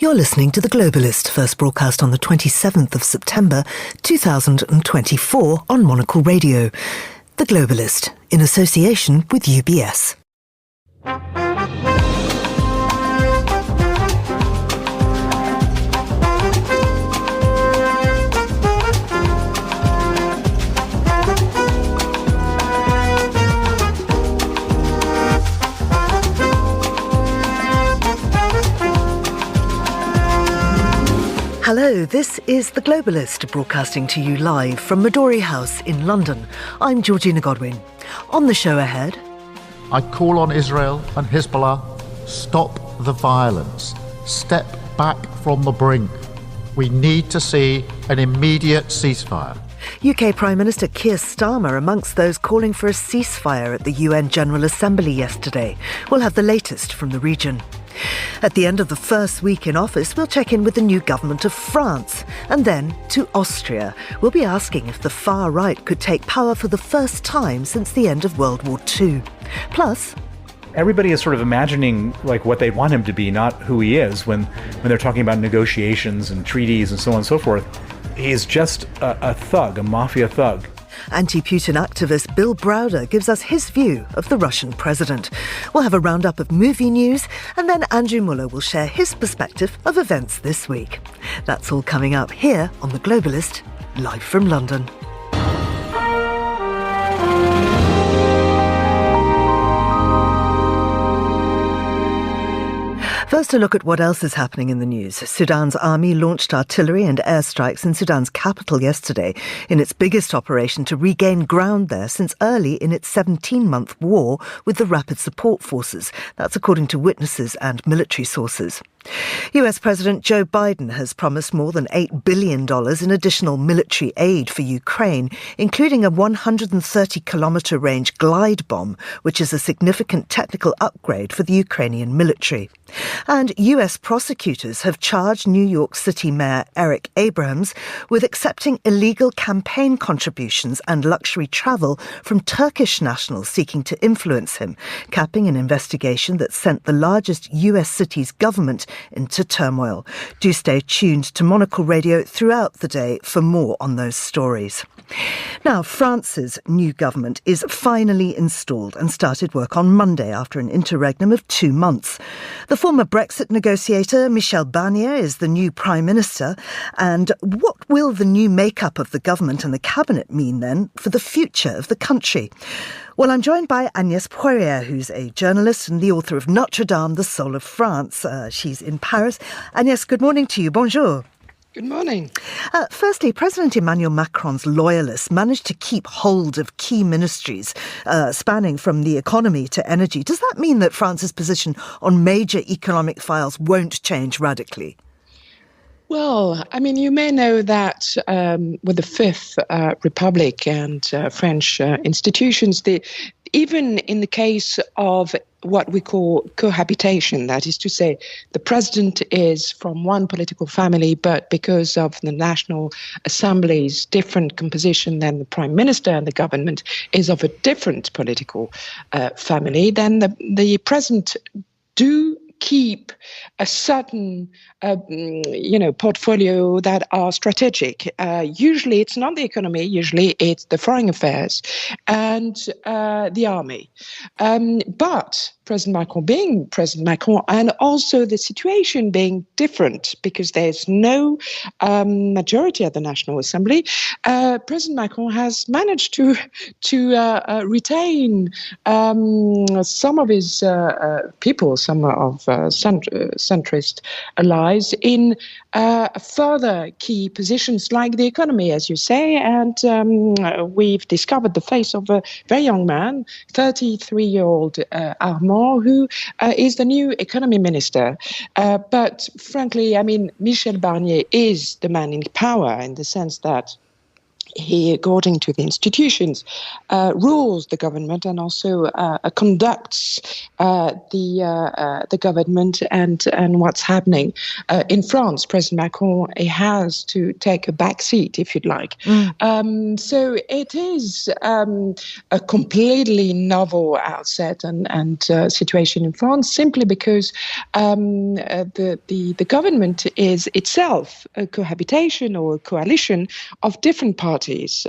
You're listening to The Globalist, first broadcast on the 27th of September 2024 on Monocle Radio. The Globalist, in association with UBS. Hello, this is The Globalist, broadcasting to you live from Midori House in London. I'm Georgina Godwin. On the show ahead... I call on Israel and Hezbollah, stop the violence, step back from the brink. We need to see an immediate ceasefire. UK Prime Minister Keir Starmer amongst those calling for a ceasefire at the UN General Assembly yesterday. We'll have the latest from the region. At the end of the first week in office, we'll check in with the new government of France and then to Austria. We'll be asking if the far right could take power for the first time since the end of World War II. Plus... everybody is sort of imagining like what they want him to be, not who he is, when they're talking about negotiations and treaties and so on and so forth. He is just a thug, a mafia thug. Anti-Putin activist Bill Browder gives us his view of the Russian president. We'll have a roundup of movie news, and then Andrew Muller will share his perspective of events this week. That's all coming up here on The Globalist, live from London. First, a look at what else is happening in the news. Sudan's army launched artillery and airstrikes in Sudan's capital yesterday in its biggest operation to regain ground there since early in its 17-month war with the Rapid Support Forces. That's according to witnesses and military sources. US President Joe Biden has promised more than $8 billion in additional military aid for Ukraine, including a 130-kilometre range glide bomb, which is a significant technical upgrade for the Ukrainian military. And US prosecutors have charged New York City Mayor Eric Abrams with accepting illegal campaign contributions and luxury travel from Turkish nationals seeking to influence him, capping an investigation that sent the largest US city's government into turmoil. Do stay tuned to Monocle Radio throughout the day for more on those stories. Now, France's new government is finally installed and started work on Monday after an interregnum of 2 months. The former Brexit negotiator Michel Barnier is the new Prime Minister. And what will the new makeup of the government and the cabinet mean then for the future of the country? Well, I'm joined by Agnès Poirier, who's a journalist and the author of Notre Dame, the Soul of France. She's in Paris. Agnès, good morning to you. Bonjour. Good morning. Firstly, President Emmanuel Macron's loyalists managed to keep hold of key ministries spanning from the economy to energy. Does that mean that France's position on major economic files won't change radically? Well, I mean, you may know that with the Fifth Republic and French institutions, even in the case of what we call cohabitation, that is to say, the president is from one political family, but because of the National Assembly's different composition than the prime minister and the government is of a different political family, then the president do keep a certain, portfolio that are strategic. Usually it's not the economy, usually it's the foreign affairs and the army. But President Macron being President Macron, and also the situation being different because there's no majority at the National Assembly, President Macron has managed to retain some of his people, some of centrist allies in further key positions like the economy, as you say. And we've discovered the face of a very young man, 33-year-old Armand, who is the new economy minister. But frankly, I mean, Michel Barnier is the man in power in the sense that he, according to the institutions, rules the government and also conducts the government and what's happening. In France, President Macron has to take a back seat, if you'd like. So it is a completely novel outset and situation in France, simply because the government is itself a cohabitation or a coalition of different parties,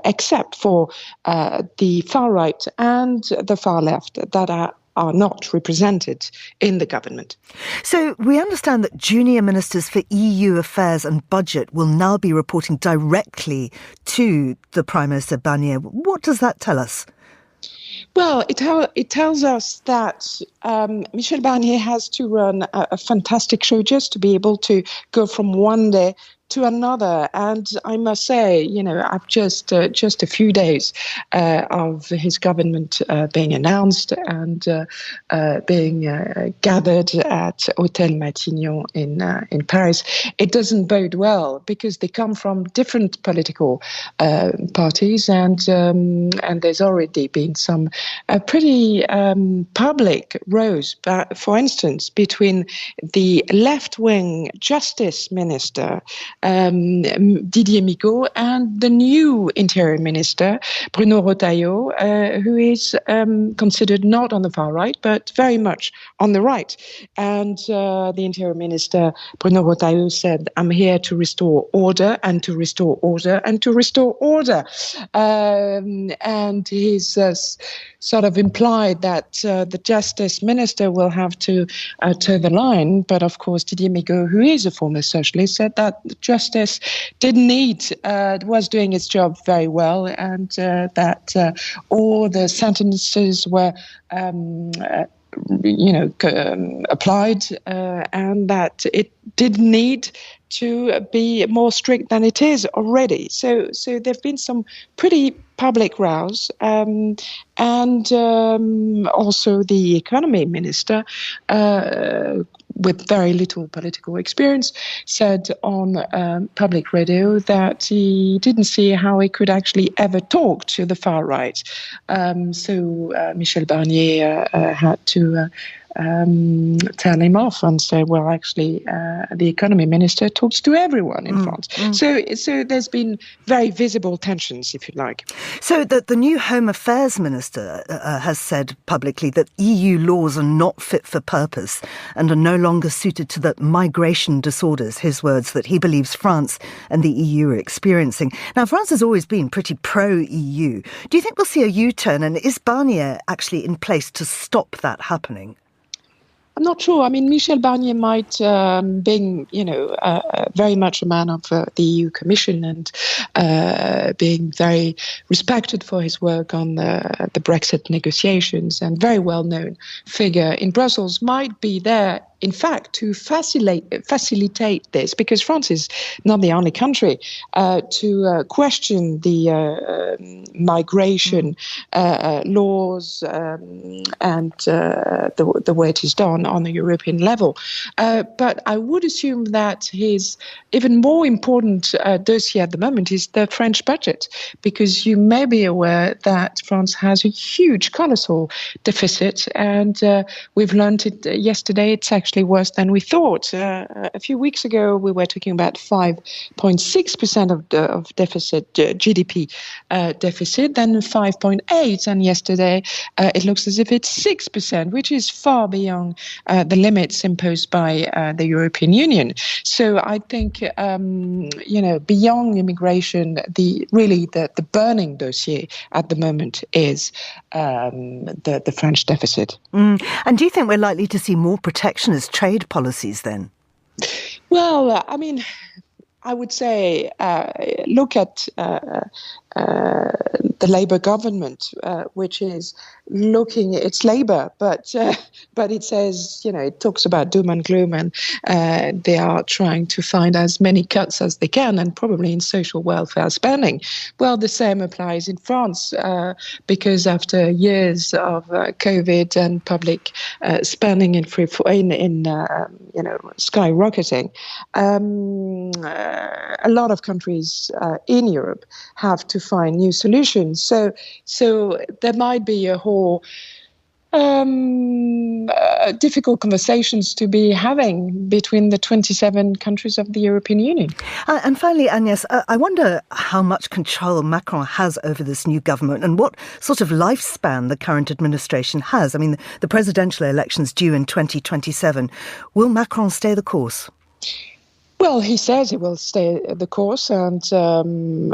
except for the far right and the far left that are not represented in the government. So we understand that junior ministers for EU affairs and budget will now be reporting directly to the Prime Minister Barnier. What does that tell us? Well, it tells us that Michel Barnier has to run a fantastic show just to be able to go from one day to another. And I must say, I've just a few days of his government being announced and being gathered at Hôtel Matignon in Paris. It doesn't bode well because they come from different political parties, and there's already been some pretty public rows, for instance, between the left-wing justice minister Didier Migaud and the new interior minister Bruno Retailleau, who is considered not on the far right but very much on the right. And the interior minister Bruno Retailleau said, "I'm here to restore order and to restore order and to restore order." And he's sort of implied that the justice minister will have to toe the line. But of course, Didier Migaud, who is a former socialist, said that justice was doing its job very well, and that all the sentences were applied, and that it did need to be more strict than it is already. So there have been some pretty public rows, and also the economy minister, with very little political experience, said on public radio that he didn't see how he could actually ever talk to the far right. So Michel Barnier had to tell him off and say, well, actually, the economy minister talks to everyone in France. So there's been very visible tensions, if you like. So the new Home Affairs Minister has said publicly that EU laws are not fit for purpose and are no longer suited to the migration disorders, his words, that he believes France and the EU are experiencing. Now, France has always been pretty pro-EU. Do you think we'll see a U-turn, and is Barnier actually in place to stop that happening? I'm not sure. I mean, Michel Barnier might, being, very much a man of the EU Commission and being very respected for his work on the Brexit negotiations and very well-known figure in Brussels, might be there, in fact, to facilitate this, because France is not the only country to question the migration laws and the way it is done on the European level. But I would assume that his even more important dossier at the moment is the French budget, because you may be aware that France has a huge, colossal deficit, and we've learned it yesterday. It's actually worse than we thought. A few weeks ago, we were talking about 5.6% of deficit, GDP deficit, then 5.8%, and yesterday it looks as if it's 6%, which is far beyond the limits imposed by the European Union. So I think, beyond immigration, the burning dossier at the moment is the French deficit. And do you think we're likely to see more protectionist trade policies then? Well, I mean, I would say look at the Labour government, which is looking, it's Labour, but it says, it talks about doom and gloom, and they are trying to find as many cuts as they can, and probably in social welfare spending. Well, the same applies in France, because after years of COVID and public spending skyrocketing, a lot of countries in Europe have to find new solutions. So there might be a whole difficult conversations to be having between the 27 countries of the European Union. And finally, Agnès, I wonder how much control Macron has over this new government and what sort of lifespan the current administration has. I mean, the presidential election's due in 2027. Will Macron stay the course? Well, he says he will stay the course, and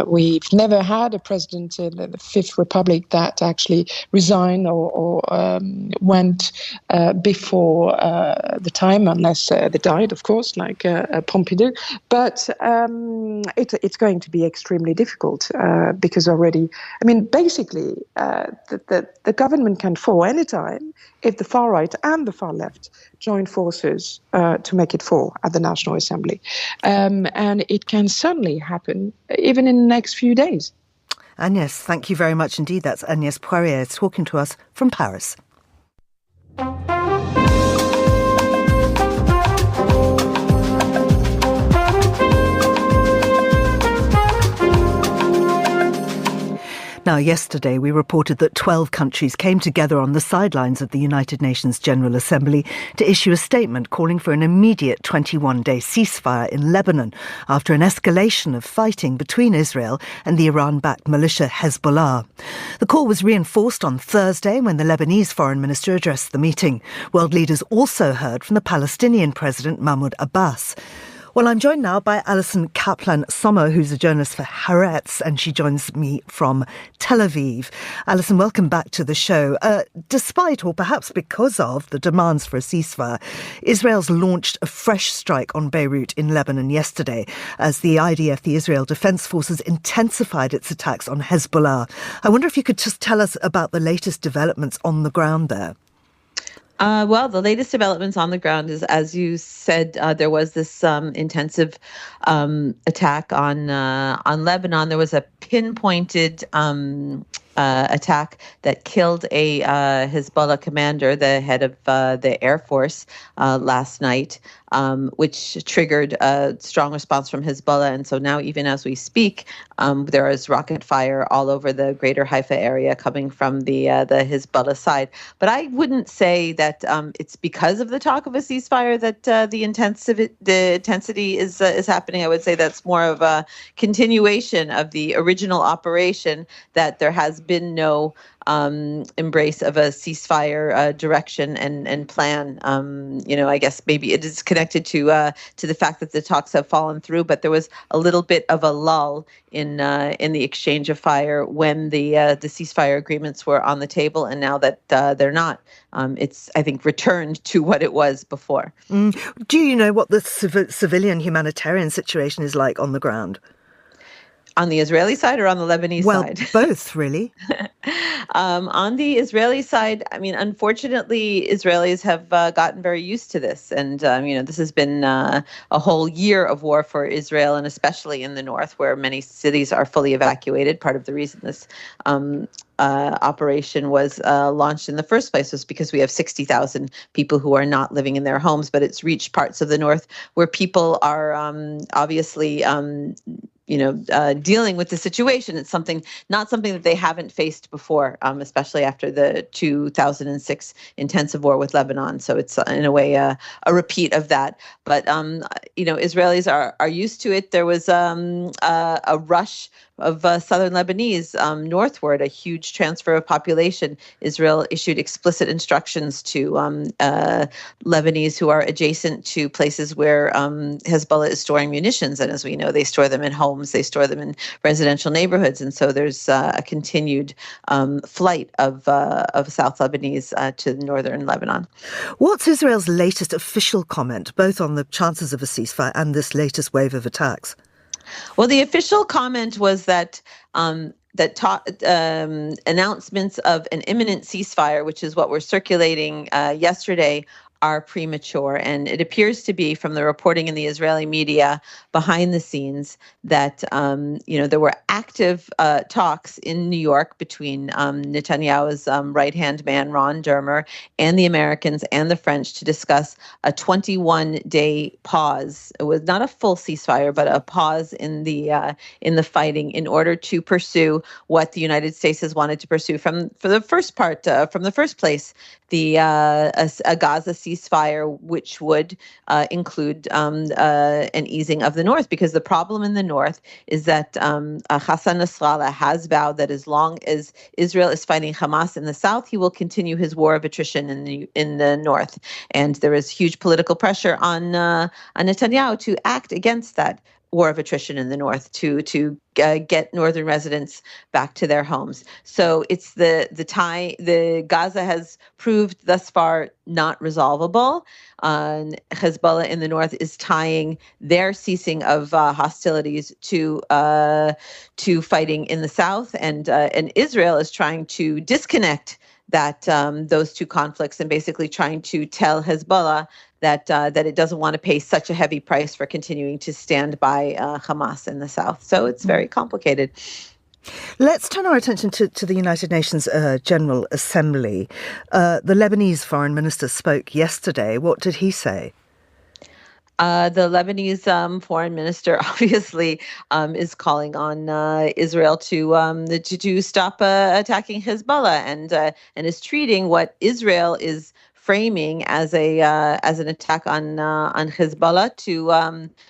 we've never had a president in the Fifth Republic that actually resigned or went before the time, unless they died, of course, like Pompidou. But it's going to be extremely difficult because already, I mean, basically, the government can fall anytime if the far right and the far left join forces to make it fall at the National Assembly. And it can suddenly happen even in the next few days. Agnès, thank you very much indeed. That's Agnès Poirier talking to us from Paris. Now, yesterday we reported that 12 countries came together on the sidelines of the United Nations General Assembly to issue a statement calling for an immediate 21-day ceasefire in Lebanon after an escalation of fighting between Israel and the Iran-backed militia Hezbollah. The call was reinforced on Thursday when the Lebanese foreign minister addressed the meeting. World leaders also heard from the Palestinian President Mahmoud Abbas. Well, I'm joined now by Allison Kaplan Sommer, who's a journalist for Haaretz, and she joins me from Tel Aviv. Allison, welcome back to the show. Despite, or perhaps because of, the demands for a ceasefire, Israel's launched a fresh strike on Beirut in Lebanon yesterday as the IDF, the Israel Defense Forces, intensified its attacks on Hezbollah. I wonder if you could just tell us about the latest developments on the ground there. Well, the latest developments on the ground is, as you said, there was this intensive attack on Lebanon. There was a pinpointed attack that killed a Hezbollah commander, the head of the Air Force, last night, which triggered a strong response from Hezbollah. And so now, even as we speak, there is rocket fire all over the greater Haifa area coming from the Hezbollah side. But I wouldn't say that it's because of the talk of a ceasefire that the intensity is happening. I would say that's more of a continuation of the original operation, that there has been no embrace of a ceasefire direction and plan. I guess maybe it is connected to the fact that the talks have fallen through, but there was a little bit of a lull in the exchange of fire when the ceasefire agreements were on the table, and now that they're not, it's, I think, returned to what it was before. Do you know what the civilian humanitarian situation is like on the ground? On the Israeli side or on the Lebanese side? Well, both, really. On the Israeli side, I mean, unfortunately, Israelis have gotten very used to this. And, this has been a whole year of war for Israel, and especially in the north, where many cities are fully evacuated. Part of the reason this operation was launched in the first place was because we have 60,000 people who are not living in their homes, but it's reached parts of the north where people are obviously dealing with the situation. It's not something that they haven't faced before, especially after the 2006 intensive war with Lebanon. So it's in a way a repeat of that. But Israelis are used to it. There was a rush of southern Lebanese northward, a huge transfer of population. Israel issued explicit instructions to Lebanese who are adjacent to places where Hezbollah is storing munitions. And as we know, they store them in homes, they store them in residential neighborhoods. And so there's a continued flight of South Lebanese to northern Lebanon. What's Israel's latest official comment, both on the chances of a ceasefire and this latest wave of attacks? Well, the official comment was that announcements of an imminent ceasefire, which is what were circulating yesterday, are premature. And it appears to be, from the reporting in the Israeli media behind the scenes, that there were active talks in New York between Netanyahu's right-hand man, Ron Dermer, and the Americans and the French to discuss a 21-day pause. It was not a full ceasefire, but a pause in the fighting in order to pursue what the United States has wanted to pursue from the first place, a Gaza ceasefire, which would include an easing of the north, because the problem in the north is that Hassan Nasrallah has vowed that as long as Israel is fighting Hamas in the south, he will continue his war of attrition in the north. And there is huge political pressure on Netanyahu to act against that war of attrition in the north, to get northern residents back to their homes. So it's the Gaza has proved thus far not resolvable. Hezbollah in the north is tying their ceasing of hostilities to fighting in the south, and Israel is trying to disconnect those two conflicts, and basically trying to tell Hezbollah that it doesn't want to pay such a heavy price for continuing to stand by Hamas in the south. So it's very complicated. Let's turn our attention to the United Nations General Assembly. The Lebanese foreign minister spoke yesterday. What did he say? The Lebanese foreign minister obviously is calling on Israel to stop attacking Hezbollah, and is treating what Israel is framing as an attack on Hezbollah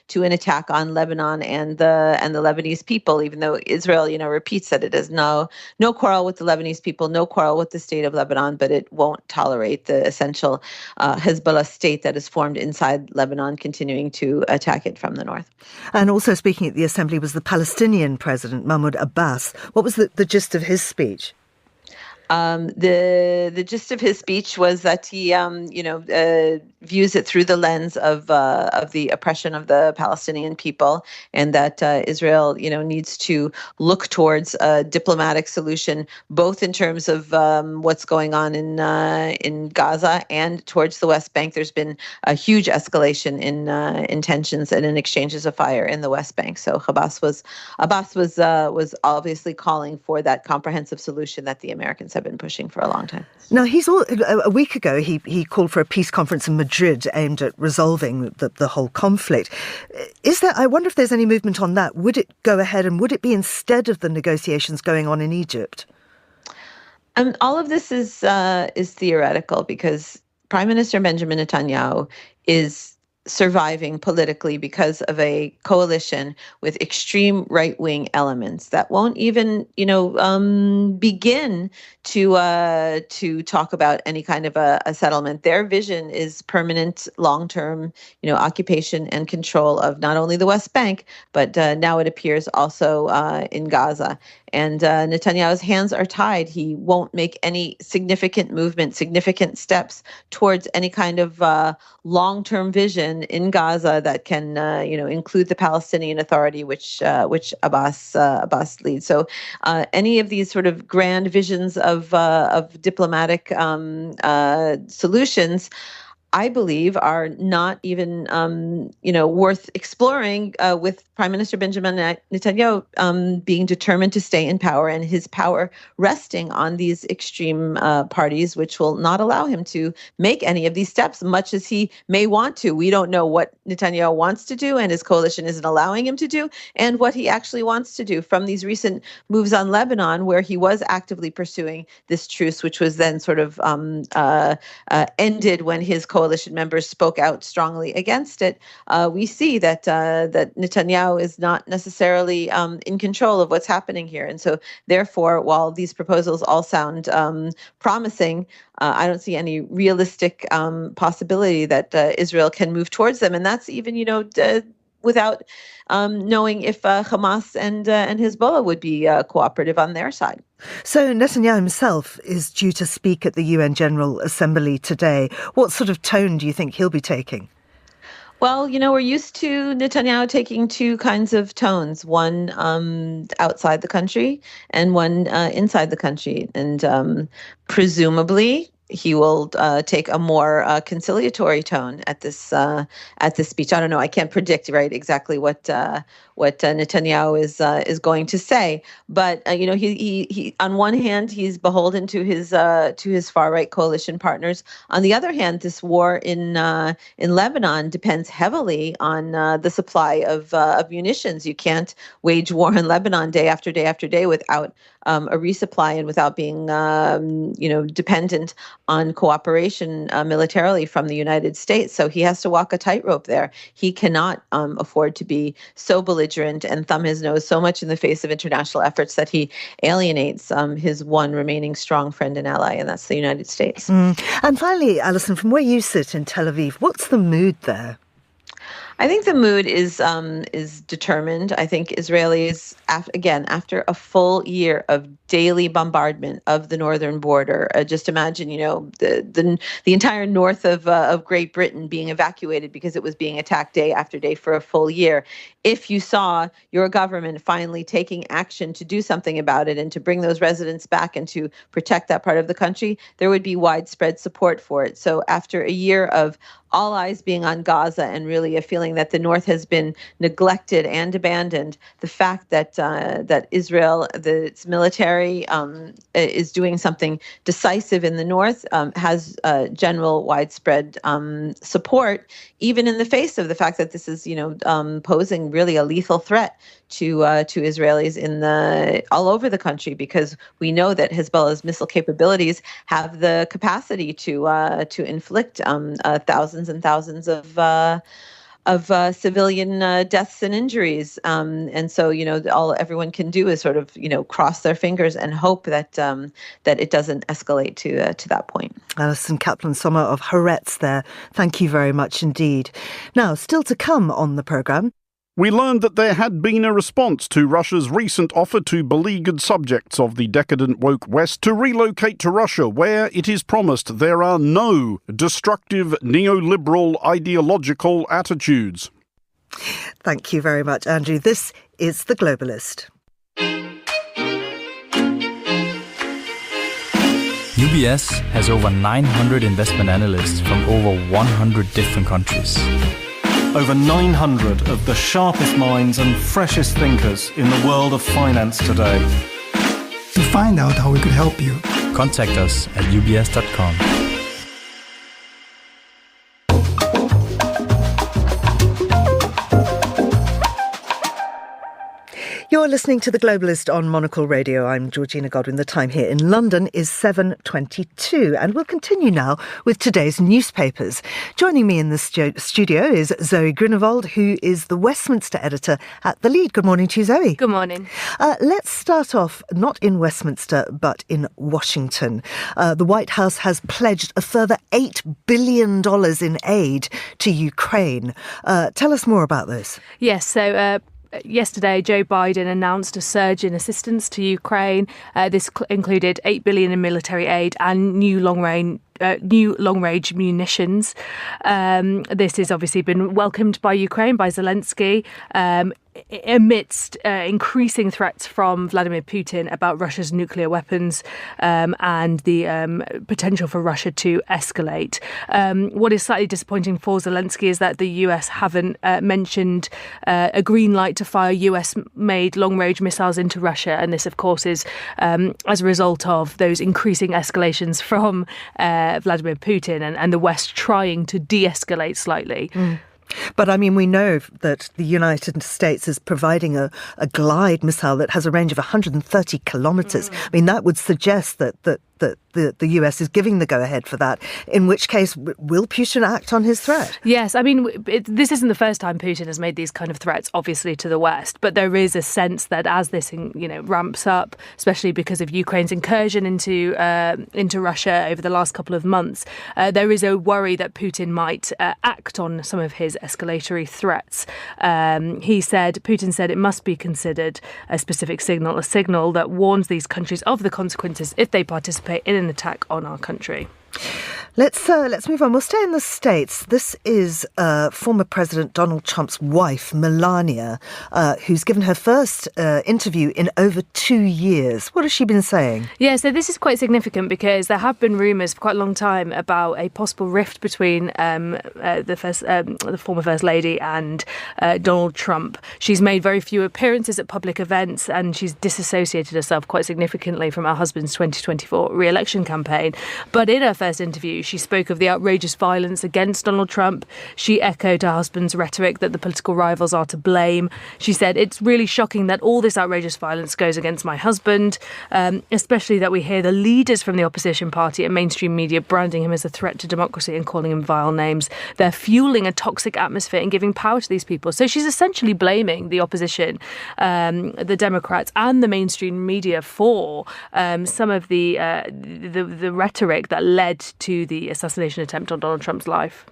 to an attack on Lebanon and the Lebanese people, even though Israel repeats that it has no quarrel with the Lebanese people, no quarrel with the state of Lebanon, but it won't tolerate the essential Hezbollah state that is formed inside Lebanon continuing to attack it from the north. And also speaking at the assembly was the Palestinian president, Mahmoud Abbas. What was the gist of his speech? The gist of his speech was that he, views it through the lens of the oppression of the Palestinian people, and that Israel, needs to look towards a diplomatic solution, both in terms of what's going on in Gaza and towards the West Bank. There's been a huge escalation in tensions and in exchanges of fire in the West Bank. So Abbas was obviously calling for that comprehensive solution that the Americans have been pushing for a long time. Now, a week ago, he called for a peace conference in Madrid aimed at resolving the whole conflict. I wonder if there's any movement on that. Would it go ahead, and would it be instead of the negotiations going on in Egypt? All of this is theoretical, because Prime Minister Benjamin Netanyahu is surviving politically because of a coalition with extreme right-wing elements that won't even, begin to talk about any kind of a settlement. Their vision is permanent, long-term, occupation and control of not only the West Bank, but now it appears also in Gaza. And Netanyahu's hands are tied. He won't make any significant movement, significant steps towards any kind of long-term vision in Gaza that can, include the Palestinian Authority, which Abbas leads. So any of these sort of grand visions of diplomatic solutions, I believe, are not even, worth exploring with Prime Minister Benjamin Netanyahu being determined to stay in power, and his power resting on these extreme parties, which will not allow him to make any of these steps, much as he may want to. We don't know what Netanyahu wants to do, and his coalition isn't allowing him to do, and what he actually wants to do. From these recent moves on Lebanon, where he was actively pursuing this truce, which was then sort of ended when his coalition members spoke out strongly against it, we see that Netanyahu is not necessarily in control of what's happening here. And so therefore, while these proposals all sound promising, I don't see any realistic possibility that Israel can move towards them. And that's even, without knowing if Hamas and Hezbollah would be cooperative on their side. So Netanyahu himself is due to speak at the UN General Assembly today. What sort of tone do you think he'll be taking? Well, we're used to Netanyahu taking two kinds of tones, one outside the country and one inside the country. And presumably, he will take a more conciliatory tone at this speech. I don't know. I can't predict exactly what Netanyahu is going to say. But he on one hand he's beholden to his far right coalition partners. On the other hand, this war in Lebanon depends heavily on the supply of munitions. You can't wage war in Lebanon day after day after day without a resupply and without being dependent on cooperation militarily from the United States. So he has to walk a tightrope there. He cannot afford to be so belligerent and thumb his nose so much in the face of international efforts that he alienates his one remaining strong friend and ally, and that's the United States. And finally, Allison, from where you sit in Tel Aviv, what's the mood there? I think the mood is determined. I think Israelis, after a full year of daily bombardment of the northern border, just imagine, the entire north of Great Britain being evacuated because it was being attacked day after day for a full year. If you saw your government finally taking action to do something about it and to bring those residents back and to protect that part of the country, there would be widespread support for it. So after a year of all eyes being on Gaza and really a feeling that the North has been neglected and abandoned, the fact that Israel, its military, is doing something decisive in the North has general widespread support, even in the face of the fact that this is, posing really a lethal threat to Israelis all over the country, because we know that Hezbollah's missile capabilities have the capacity to inflict thousands and thousands of civilian deaths and injuries, and so all everyone can do is sort of cross their fingers and hope that it doesn't escalate to that point. Allison Kaplan Sommer of Haaretz there. Thank you very much indeed. Now, still to come on the programme. We learned that there had been a response to Russia's recent offer to beleaguered subjects of the decadent woke West to relocate to Russia, where it is promised there are no destructive neoliberal ideological attitudes. Thank you very much, Andrew. This is The Globalist. UBS has over 900 investment analysts from over 100 different countries. Over 900 of the sharpest minds and freshest thinkers in the world of finance today. To find out how we could help you, contact us at ubs.com. You're listening to The Globalist on Monocle Radio. I'm Georgina Godwin. The time here in London is 7:22, and we'll continue now with today's newspapers. Joining me in the studio is Zoe Grunewald, who is the Westminster editor at The Lead. Good morning to you, Zoe. Good morning. Let's start off not in Westminster, but in Washington. The White House has pledged a further $8 billion in aid to Ukraine. Tell us more about this. Yes, so yesterday, Joe Biden announced a surge in assistance to Ukraine. This included $8 billion in military aid and new long-range munitions. This has obviously been welcomed by Ukraine, by Zelensky, amidst increasing threats from Vladimir Putin about Russia's nuclear weapons and the potential for Russia to escalate. What is slightly disappointing for Zelensky is that the US haven't mentioned a green light to fire US-made long-range missiles into Russia. And this, of course, is as a result of those increasing escalations from Vladimir Putin and the West trying to de-escalate slightly. But I mean, we know that the United States is providing a glide missile that has a range of 130 kilometres. I mean, that would suggest that the US is giving the go-ahead for that, in which case, will Putin act on his threat? Yes, I mean, this isn't the first time Putin has made these kind of threats, obviously, to the West, but there is a sense that as this, ramps up, especially because of Ukraine's incursion into Russia over the last couple of months, there is a worry that Putin might act on some of his escalatory threats. Putin said it must be considered a specific signal, a signal that warns these countries of the consequences if they participate in an attack on our country. Let's move on. We'll stay in the States. This is former President Donald Trump's wife, Melania, who's given her first interview in over 2 years. What has she been saying? Yeah, so this is quite significant because there have been rumours for quite a long time about a possible rift between the former First Lady and Donald Trump. She's made very few appearances at public events and she's disassociated herself quite significantly from her husband's 2024 re-election campaign. But in her first interview, she spoke of the outrageous violence against Donald Trump. She echoed her husband's rhetoric that the political rivals are to blame. She said, "It's really shocking that all this outrageous violence goes against my husband, especially that we hear the leaders from the opposition party and mainstream media branding him as a threat to democracy and calling him vile names. They're fueling a toxic atmosphere and giving power to these people." So she's essentially blaming the opposition, the Democrats and the mainstream media for some of the rhetoric that led to the assassination attempt on Donald Trump's life.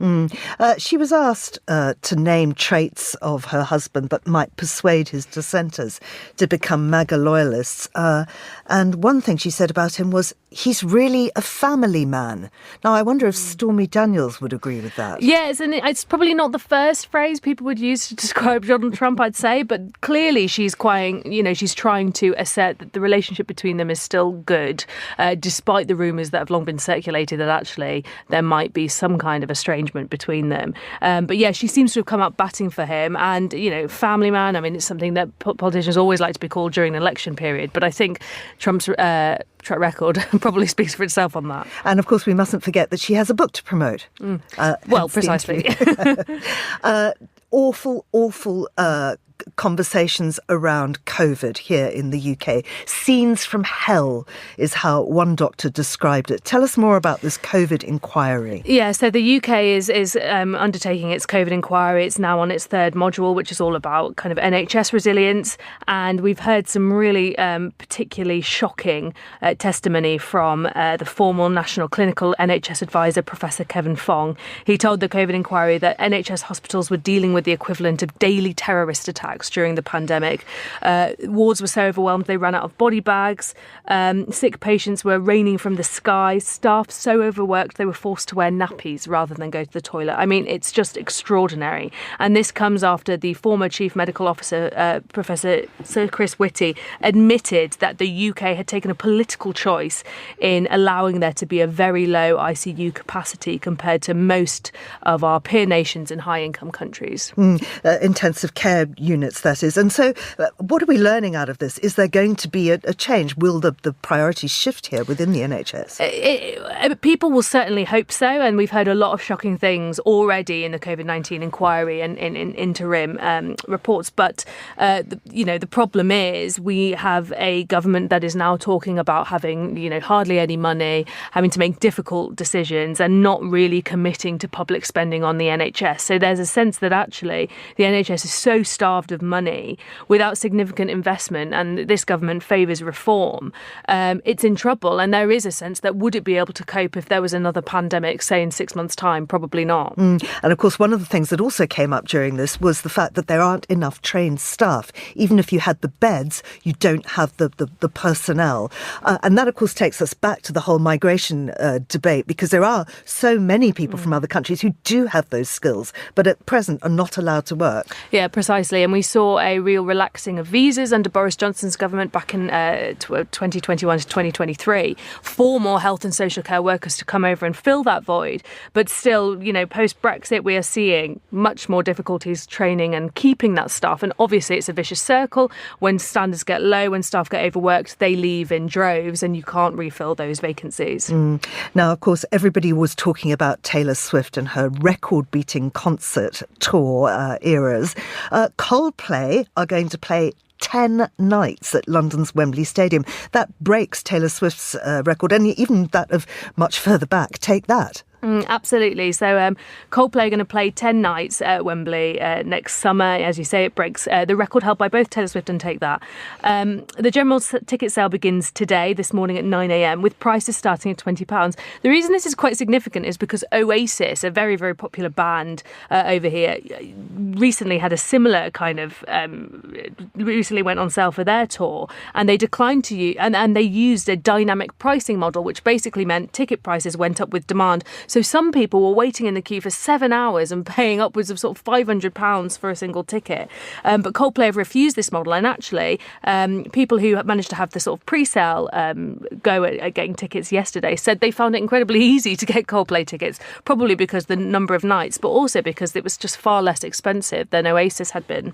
She was asked to name traits of her husband that might persuade his dissenters to become MAGA loyalists. And one thing she said about him was, he's really a family man. Now, I wonder if Stormy Daniels would agree with that. Yes, and it's probably not the first phrase people would use to describe Donald Trump, I'd say, but clearly she's she's trying to assert that the relationship between them is still good, despite the rumours that have long been circulated that actually there might be some kind of estrangement between them. But yeah, she seems to have come up batting for him. And, family man, I mean, it's something that politicians always like to be called during an election period. But I think Trump's track record probably speaks for itself on that. And of course, we mustn't forget that she has a book to promote. Well, precisely. Awful conversations around COVID here in the UK. Scenes from hell is how one doctor described it. Tell us more about this COVID inquiry. Yeah, so the UK is undertaking its COVID inquiry. It's now on its third module, which is all about kind of NHS resilience. And we've heard some really particularly shocking testimony from the former National Clinical NHS Advisor, Professor Kevin Fong. He told the COVID inquiry that NHS hospitals were dealing with the equivalent of daily terrorist attacks during the pandemic. Wards were so overwhelmed they ran out of body bags. Sick patients were raining from the sky. Staff so overworked they were forced to wear nappies rather than go to the toilet. I mean, it's just extraordinary. And this comes after the former Chief Medical Officer, Professor Sir Chris Whitty, admitted that the UK had taken a political choice in allowing there to be a very low ICU capacity compared to most of our peer nations in high-income countries. Intensive care units, that is. And so what are we learning out of this? Is there going to be a change? Will the priorities shift here within the NHS? People will certainly hope so. And we've heard a lot of shocking things already in the COVID-19 inquiry and in interim reports. But, the problem is we have a government that is now talking about having, hardly any money, having to make difficult decisions and not really committing to public spending on the NHS. So there's a sense that actually the NHS is so starved of money without significant investment, and this government favours reform, it's in trouble. And there is a sense that would it be able to cope if there was another pandemic, say in 6 months' time? Probably not. And of course, one of the things that also came up during this was the fact that there aren't enough trained staff. Even if you had the beds, you don't have the personnel. And that, of course, takes us back to the whole migration debate, because there are so many people from other countries who do have those skills, but at present are not allowed to work. Yeah, precisely. And we saw a real relaxing of visas under Boris Johnson's government back in 2021 to 2023 for more health and social care workers to come over and fill that void. But still, post-Brexit, we are seeing much more difficulties training and keeping that staff. And obviously, it's a vicious circle. When standards get low, when staff get overworked, they leave in droves and you can't refill those vacancies. Now, of course, everybody was talking about Taylor Swift and her record-beating concert tour eras. Coldplay are going to play 10 nights at London's Wembley Stadium. That breaks Taylor Swift's record, and even that of much further back. Take that. Absolutely. So Coldplay are going to play 10 nights at Wembley next summer. As you say, it breaks the record held by both Taylor Swift and Take That. The general ticket sale begins today, this morning at 9 a.m, with prices starting at £20. The reason this is quite significant is because Oasis, a very, very popular band over here, recently had a similar kind of, recently went on sale for their tour, and they declined to use, and they used a dynamic pricing model, which basically meant ticket prices went up with demand. So some people were waiting in the queue for 7 hours and paying upwards of sort of £500 for a single ticket. But Coldplay have refused this model. And actually, people who have managed to have the sort of pre-sale go at getting tickets yesterday said they found it incredibly easy to get Coldplay tickets, probably because the number of nights, but also because it was just far less expensive than Oasis had been.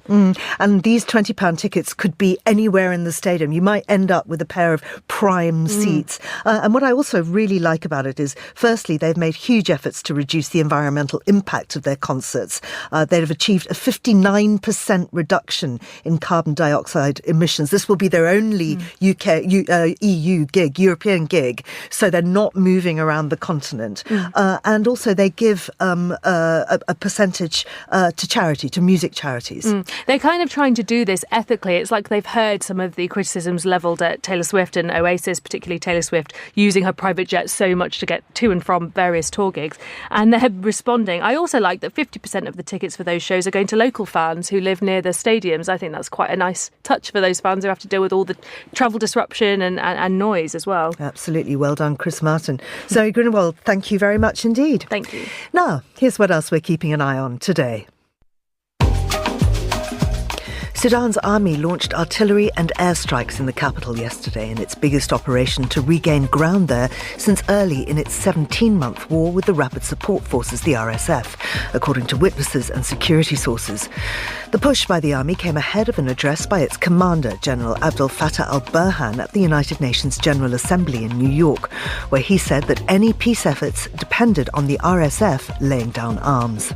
And these £20 tickets could be anywhere in the stadium. You might end up with a pair of prime seats. And what I also really like about it is, firstly, they've made huge efforts to reduce the environmental impact of their concerts. They have achieved a 59% reduction in carbon dioxide emissions. This will be their only EU gig, European gig, so they're not moving around the continent. And also they give a percentage to charity, to music charities. They're kind of trying to do this ethically. It's like they've heard some of the criticisms levelled at Taylor Swift and Oasis, particularly Taylor Swift using her private jet so much to get to and from various tour gigs, and they're responding. I also like that 50% of the tickets for those shows are going to local fans who live near the stadiums. I think that's quite a nice touch for those fans who have to deal with all the travel disruption and noise as well. Absolutely. Well done, Chris Martin. Zoe Greenwald, thank you very much indeed. Thank you. Now, here's what else we're keeping an eye on today. Sudan's army launched artillery and airstrikes in the capital yesterday in its biggest operation to regain ground there since early in its 17-month war with the Rapid Support Forces, the RSF, according to witnesses and security sources. The push by the army came ahead of an address by its commander, General Abdel Fattah al-Burhan, at the United Nations General Assembly in New York, where he said that any peace efforts depended on the RSF laying down arms.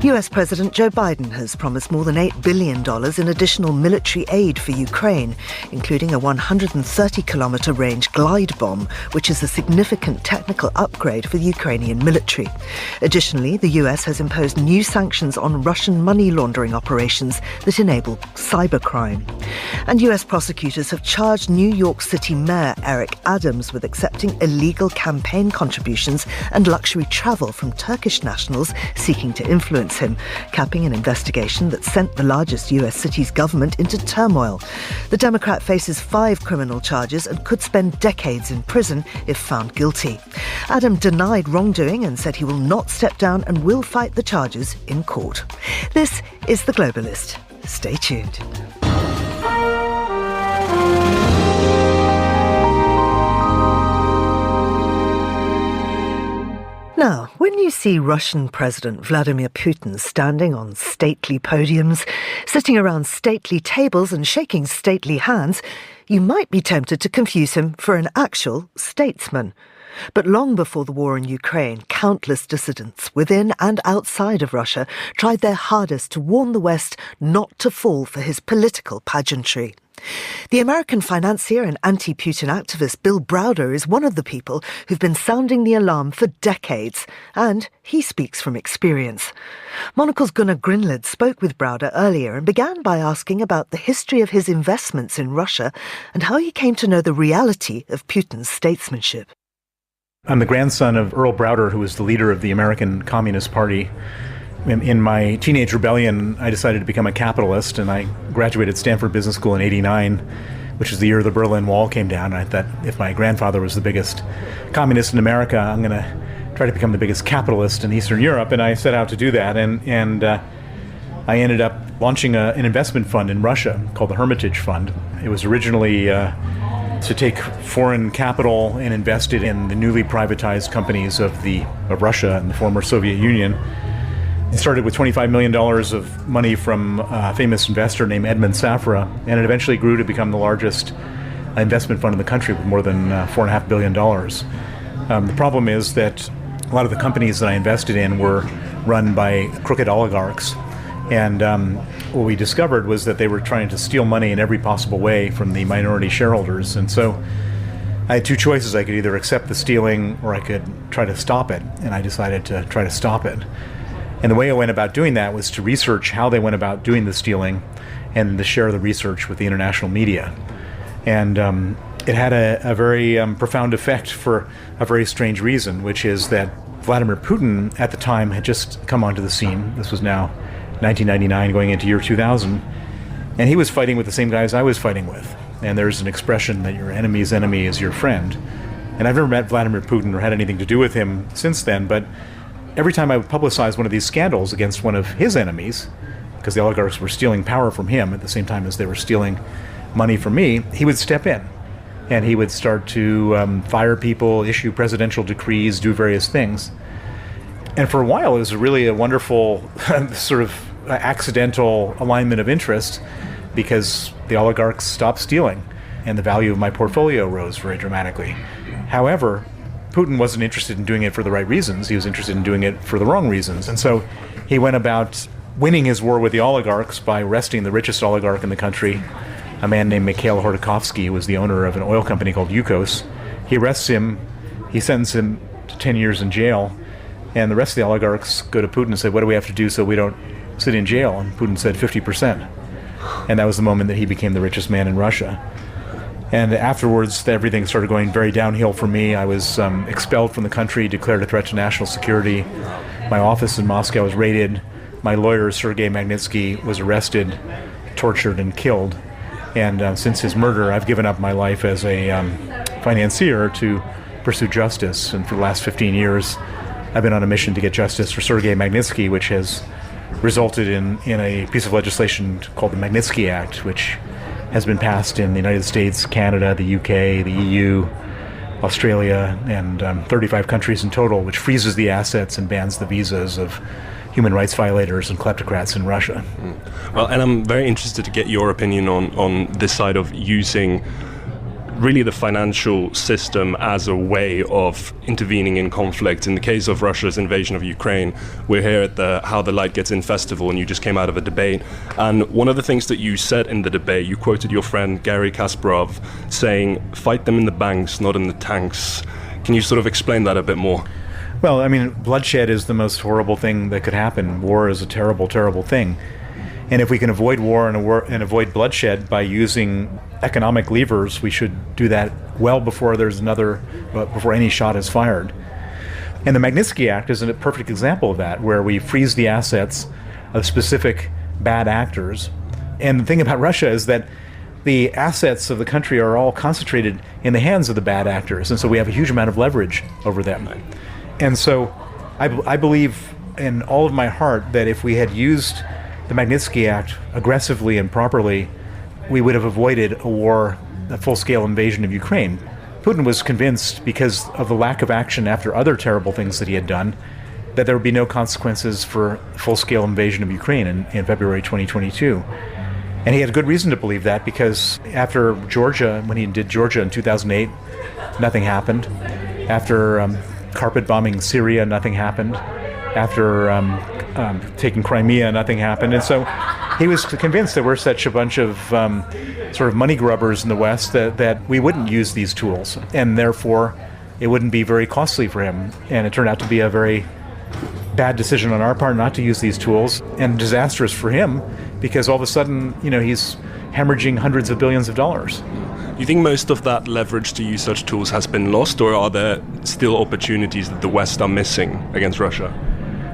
US President Joe Biden has promised more than $8 billion in additional military aid for Ukraine, including a 130-kilometre range glide bomb, which is a significant technical upgrade for the Ukrainian military. Additionally, the US has imposed new sanctions on Russian money laundering operations that enable cybercrime. And US prosecutors have charged New York City Mayor Eric Adams with accepting illegal campaign contributions and luxury travel from Turkish nationals seeking to influence him, capping an investigation that sent the largest US city's government into turmoil. The Democrat faces 5 criminal charges and could spend decades in prison if found guilty. Adam denied wrongdoing and said he will not step down and will fight the charges in court. This is The Globalist. Stay tuned. Now, when you see Russian President Vladimir Putin standing on stately podiums, sitting around stately tables and shaking stately hands, you might be tempted to confuse him for an actual statesman. But long before the war in Ukraine, countless dissidents within and outside of Russia tried their hardest to warn the West not to fall for his political pageantry. The American financier and anti-Putin activist Bill Browder is one of the people who've been sounding the alarm for decades, and he speaks from experience. Monocle's Gunnar Grinlid spoke with Browder earlier and began by asking about the history of his investments in Russia and how he came to know the reality of Putin's statesmanship. I'm the grandson of Earl Browder, who was the leader of the American Communist Party. In my teenage rebellion, I decided to become a capitalist, and I graduated Stanford Business School in '89, which is the year the Berlin Wall came down. I thought if my grandfather was the biggest communist in America, I'm going to try to become the biggest capitalist in Eastern Europe, and I set out to do that. And I ended up launching an investment fund in Russia called the Hermitage Fund. It was originally to take foreign capital and invest it in the newly privatized companies of Russia and the former Soviet Union. It started with $25 million of money from a famous investor named Edmund Safra, and it eventually grew to become the largest investment fund in the country with more than $4.5 billion. The problem is that a lot of the companies that I invested in were run by crooked oligarchs, and what we discovered was that they were trying to steal money in every possible way from the minority shareholders. And so I had two choices. I could either accept the stealing or I could try to stop it, and I decided to try to stop it. And the way I went about doing that was to research how they went about doing the stealing and to share the research with the international media. And it had a very profound effect for a very strange reason, which is that Vladimir Putin at the time had just come onto the scene. This was now 1999 going into year 2000. And he was fighting with the same guys I was fighting with. And there's an expression that your enemy's enemy is your friend. And I've never met Vladimir Putin or had anything to do with him since then, but every time I would publicize one of these scandals against one of his enemies, because the oligarchs were stealing power from him at the same time as they were stealing money from me, he would step in. And he would start to fire people, issue presidential decrees, do various things. And for a while, it was really a wonderful sort of accidental alignment of interest because the oligarchs stopped stealing and the value of my portfolio rose very dramatically. However, Putin wasn't interested in doing it for the right reasons. He was interested in doing it for the wrong reasons. And so he went about winning his war with the oligarchs by arresting the richest oligarch in the country, a man named Mikhail Khodorkovsky, who was the owner of an oil company called Yukos. He arrests him, he sentences him to 10 years in jail, and the rest of the oligarchs go to Putin and say, what do we have to do so we don't sit in jail? And Putin said 50%. And that was the moment that he became the richest man in Russia. And afterwards, everything started going very downhill for me. I was expelled from the country, declared a threat to national security. My office in Moscow was raided. My lawyer, Sergei Magnitsky, was arrested, tortured, and killed. And since his murder, I've given up my life as a financier to pursue justice. And for the last 15 years, I've been on a mission to get justice for Sergei Magnitsky, which has resulted in a piece of legislation called the Magnitsky Act, which has been passed in the United States, Canada, the UK, the EU, Australia, and 35 countries in total, which freezes the assets and bans the visas of human rights violators and kleptocrats in Russia. Well, and I'm very interested to get your opinion on this side of using really the financial system as a way of intervening in conflict. In the case of Russia's invasion of Ukraine, we're here at the How the Light Gets In festival, and you just came out of a debate. And one of the things that you said in the debate, you quoted your friend Garry Kasparov saying, fight them in the banks, not in the tanks. Can you sort of explain that a bit more? Well, I mean, bloodshed is the most horrible thing that could happen. War is a terrible, terrible thing. And if we can avoid war and avoid bloodshed by using economic levers, we should do that well before before any shot is fired. And the Magnitsky Act is a perfect example of that, where we freeze the assets of specific bad actors. And the thing about Russia is that the assets of the country are all concentrated in the hands of the bad actors, and so we have a huge amount of leverage over them. And so I believe in all of my heart that if we had used the Magnitsky Act aggressively and properly, we would have avoided a war, a full-scale invasion of Ukraine. Putin was convinced, because of the lack of action after other terrible things that he had done, that there would be no consequences for a full-scale invasion of Ukraine in February 2022. And he had good reason to believe that, because after Georgia, when he did Georgia in 2008, nothing happened. After carpet bombing Syria, nothing happened. After taking Crimea, nothing happened. And so he was convinced that we're such a bunch of sort of money grubbers in the West that we wouldn't use these tools, and therefore it wouldn't be very costly for him. And it turned out to be a very bad decision on our part not to use these tools, and disastrous for him, because all of a sudden, he's hemorrhaging hundreds of billions of dollars. Do you think most of that leverage to use such tools has been lost, or are there still opportunities that the West are missing against Russia?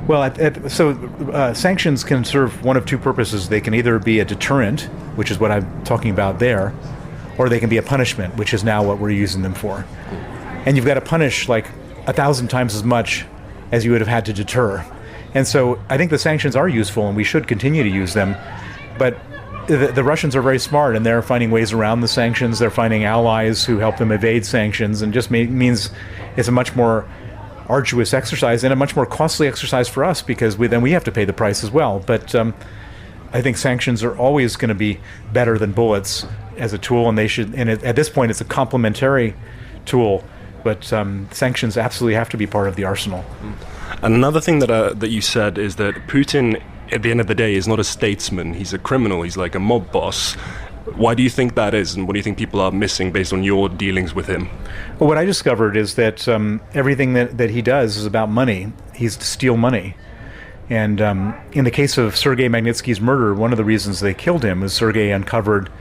Well, sanctions can serve one of two purposes. They can either be a deterrent, which is what I'm talking about there, or they can be a punishment, which is now what we're using them for. And you've got to punish like 1,000 times as much as you would have had to deter. And so I think the sanctions are useful, and we should continue to use them. But the Russians are very smart, and they're finding ways around the sanctions. They're finding allies who help them evade sanctions, and just means it's a much more arduous exercise and a much more costly exercise for us, because we have to pay the price as well. But I think sanctions are always going to be better than bullets as a tool, and at this point it's a complementary tool. But sanctions absolutely have to be part of the arsenal. Another thing that you said is that Putin, at the end of the day, is not a statesman. He's a criminal. He's like a mob boss. Why do you think that is, and what do you think people are missing based on your dealings with him? Well, what I discovered is that everything that he does is about money. He's to steal money. And in the case of Sergei Magnitsky's murder, one of the reasons they killed him was Sergei uncovered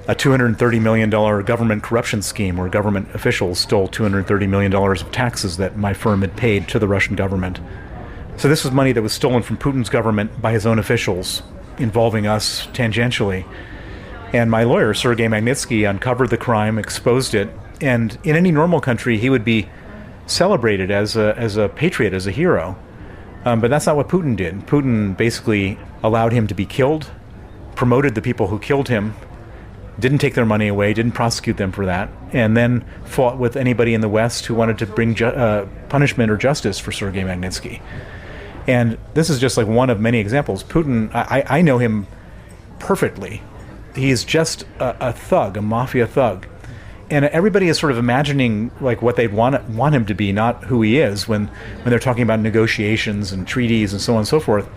a $230 million government corruption scheme where government officials stole $230 million of taxes that my firm had paid to the Russian government. So this was money that was stolen from Putin's government by his own officials, involving us tangentially. And my lawyer, Sergei Magnitsky, uncovered the crime, exposed it, and in any normal country, he would be celebrated as a patriot, as a hero. But that's not what Putin did. Putin basically allowed him to be killed, promoted the people who killed him, didn't take their money away, didn't prosecute them for that, and then fought with anybody in the West who wanted to bring punishment or justice for Sergei Magnitsky. And this is just like one of many examples. Putin, I know him perfectly. He's just a thug, a mafia thug. And everybody is sort of imagining like what they'd want him to be, not who he is, when they're talking about negotiations and treaties and so on and so forth.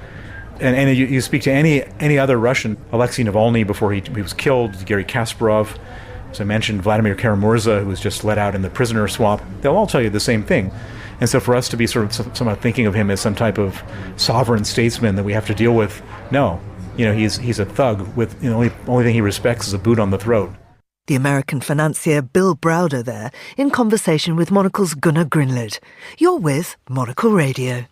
And you speak to any other Russian, Alexei Navalny before he was killed, Garry Kasparov, as I mentioned, Vladimir Kara-Murza, who was just let out in the prisoner swap, they'll all tell you the same thing. And so for us to be sort of somehow thinking of him as some type of sovereign statesman that we have to deal with, no. He's a thug with the only thing he respects is a boot on the throat. The American financier Bill Browder there, in conversation with Monocle's Gunnar Grinlid. You're with Monocle Radio.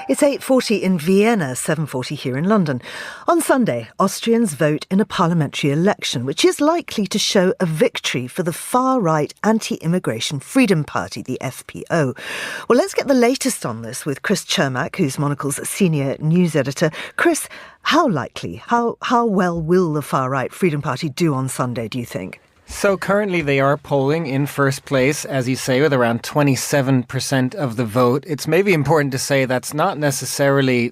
It's 8:40 in Vienna, 7:40 here in London. On Sunday, Austrians vote in a parliamentary election, which is likely to show a victory for the far-right anti-immigration Freedom Party, the FPO. Well, let's get the latest on this with Chris Cermak, who's Monocle's senior news editor. Chris, how likely, how well will the far-right Freedom Party do on Sunday, do you think? So currently they are polling in first place, as you say, with around 27% of the vote. It's maybe important to say that's not necessarily...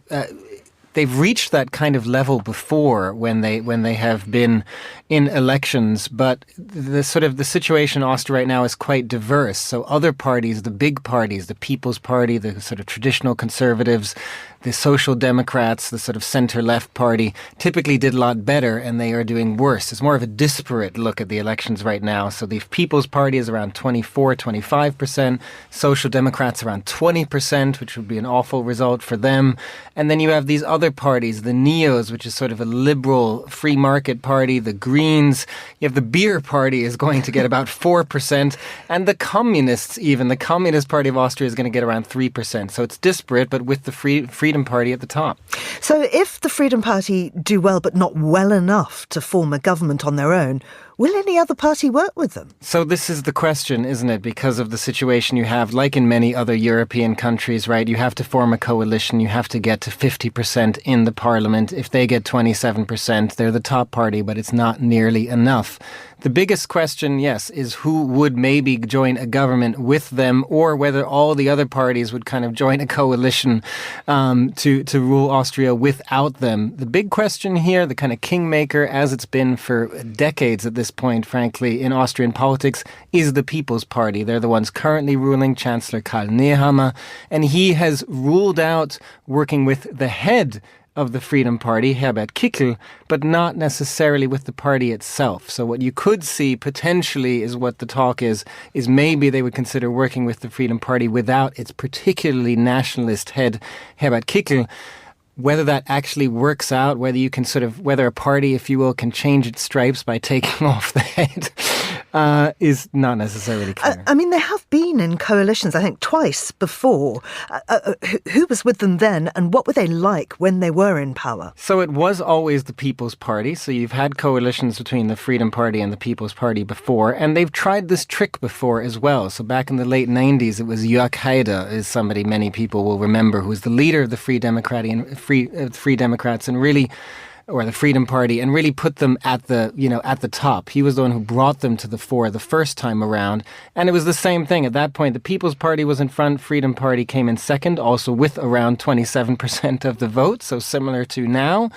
they've reached that kind of level before when they have been in elections, but the situation in Austria right now is quite diverse. So other parties, the big parties, the People's Party, the sort of traditional conservatives, the Social Democrats, the sort of center-left party, typically did a lot better, and they are doing worse. It's more of a disparate look at the elections right now. So the People's Party is around 25%, Social Democrats around 20%, which would be an awful result for them. And then you have these other parties, the Neos, which is sort of a liberal free market party, the Greens. You have the Beer Party is going to get about 4%, and the Communists even. The Communist Party of Austria is going to get around 3%. So it's disparate, but with the Freedom Party at the top. So if the Freedom Party do well but not well enough to form a government on their own, will any other party work with them? So this is the question, isn't it? Because of the situation you have, like in many other European countries, right? You have to form a coalition. You have to get to 50% in the parliament. If they get 27%, they're the top party, but it's not nearly enough. The biggest question, yes, is who would maybe join a government with them, or whether all the other parties would kind of join a coalition to rule Austria without them. The big question here, the kind of kingmaker, as it's been for decades at this point, frankly, in Austrian politics, is the People's Party. They're the ones currently ruling, Chancellor Karl Nehammer, and he has ruled out working with the head of the Freedom Party, Herbert Kickl, but not necessarily with the party itself. So what you could see potentially is what the talk is maybe they would consider working with the Freedom Party without its particularly nationalist head, Herbert Kickl. Whether that actually works out, whether a party, if you will, can change its stripes by taking off the head, is not necessarily clear. I mean, they have been in coalitions, I think, twice before. Who was with them then, and what were they like when they were in power? So it was always the People's Party. So you've had coalitions between the Freedom Party and the People's Party before, and they've tried this trick before as well. So back in the late 90s, it was Jörg Haider, is somebody many people will remember, who was the leader of the Free Democrats and really, or the Freedom Party, and really put them at the top. He was the one who brought them to the fore the first time around. And it was the same thing. At that point, the People's Party was in front, Freedom Party came in second, also with around 27% of the vote, so similar to now.